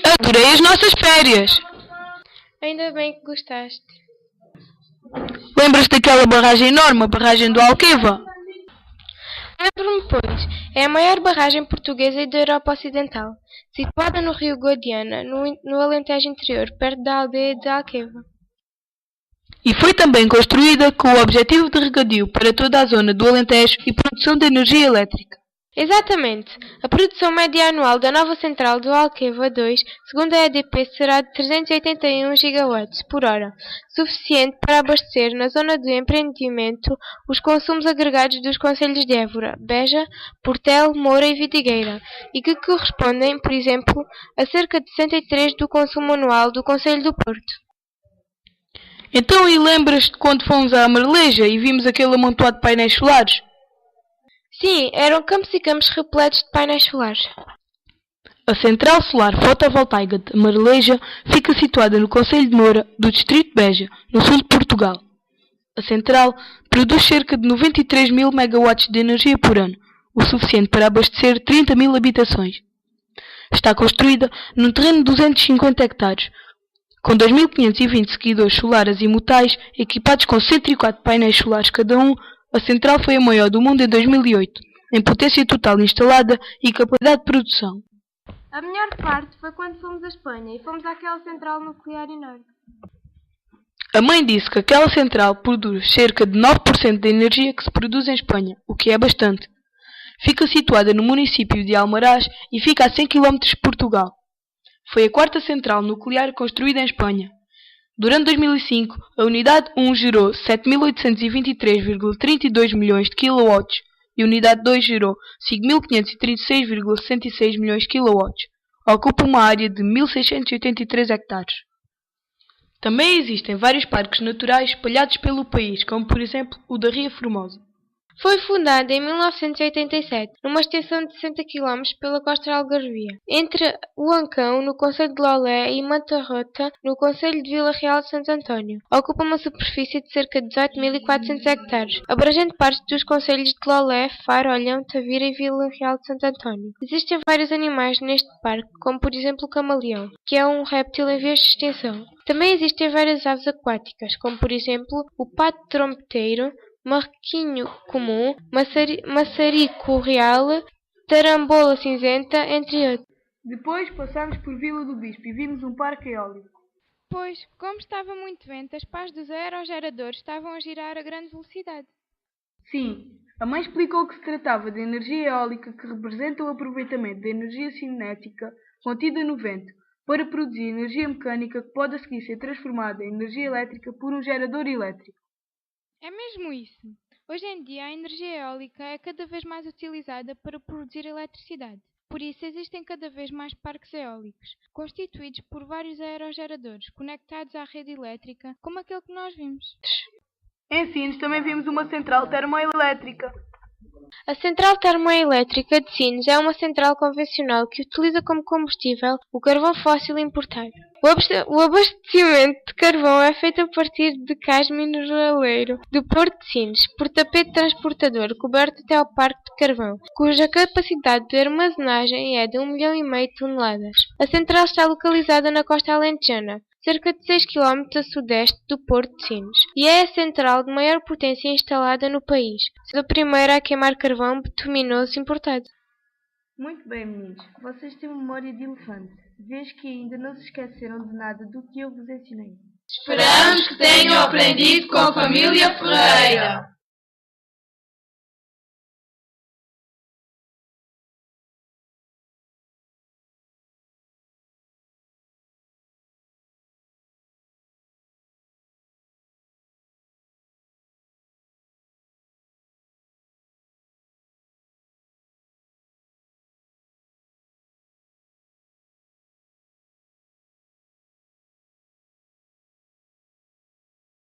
Adorei as nossas férias! Ainda bem que gostaste. Lembras-te daquela barragem enorme, a barragem do Alqueva? Lembro-me, pois, é a maior barragem portuguesa e da Europa Ocidental, situada no rio Guadiana, no Alentejo Interior, perto da aldeia de Alqueva. E foi também construída com o objetivo de regadio para toda a zona do Alentejo e produção de energia elétrica. Exatamente. A produção média anual da nova central do Alqueva 2, segundo a EDP, será de 381 gigawatts por hora, suficiente para abastecer na zona de empreendimento os consumos agregados dos concelhos de Évora, Beja, Portel, Moura e Vidigueira, e que correspondem, por exemplo, a cerca de 63 do consumo anual do concelho do Porto. Então, e lembras-te quando fomos à Marleja e vimos aquele amontoado de painéis solares? Sim, eram campos e campos repletos de painéis solares. A central solar fotovoltaica de Marleja fica situada no concelho de Moura, do distrito de Beja, no sul de Portugal. A central produz cerca de 93 mil megawatts de energia por ano, o suficiente para abastecer 30 mil habitações. Está construída num terreno de 250 hectares, com 2.520 seguidores solares imutáveis equipados com 104 painéis solares cada um. A central foi a maior do mundo em 2008, em potência total instalada e capacidade de produção. A melhor parte foi quando fomos à Espanha e fomos àquela central nuclear enorme. A mãe disse que aquela central produz cerca de 9% da energia que se produz em Espanha, o que é bastante. Fica situada no município de Almaraz e fica a 100 km de Portugal. Foi a quarta central nuclear construída em Espanha. Durante 2005, a unidade 1 gerou 7.823,32 milhões de kW e a unidade 2 gerou 5.536,66 milhões de kW. Ocupa uma área de 1.683 hectares. Também existem vários parques naturais espalhados pelo país, como por exemplo o da Ria Formosa. Foi fundada em 1987, numa extensão de 60 km pela costa algarvia, entre o Ancão, no concelho de Lolé, e Matarrota, no concelho de Vila Real de Santo António. Ocupa uma superfície de cerca de 18.400 hectares, abrangendo parte dos concelhos de Lolé, Faro, Olhão, Tavira e Vila Real de Santo António. Existem vários animais neste parque, como por exemplo o camaleão, que é um réptil em vias de extinção. Também existem várias aves aquáticas, como por exemplo o pato trompeteiro, marquinho comum, maçarico real, tarambola cinzenta, entre outros. Depois passámos por Vila do Bispo e vimos um parque eólico. Pois, como estava muito vento, as pás dos aerogeradores estavam a girar a grande velocidade. Sim, a mãe explicou que se tratava de energia eólica que representa o aproveitamento da energia cinética contida no vento para produzir energia mecânica que pode a seguir ser transformada em energia elétrica por um gerador elétrico. É mesmo isso. Hoje em dia a energia eólica é cada vez mais utilizada para produzir eletricidade. Por isso existem cada vez mais parques eólicos, constituídos por vários aerogeradores conectados à rede elétrica, como aquele que nós vimos. Em Sines também vimos uma central termoelétrica. A central termoelétrica de Sines é uma central convencional que utiliza como combustível o carvão fóssil importado. O abastecimento de carvão é feito a partir de cais mineraleiro do Porto de Sines, por tapete transportador coberto até ao parque de carvão, cuja capacidade de armazenagem é de 1,5 milhão de toneladas. A central está localizada na costa alentejana, cerca de 6 km a sudeste do Porto de Sines, e é a central de maior potência instalada no país, sendo a primeira a queimar carvão bituminoso importado. Muito bem, meninos. Vocês têm memória de elefante. Vejo que ainda não se esqueceram de nada do que eu vos ensinei. Esperamos que tenham aprendido com a família Ferreira.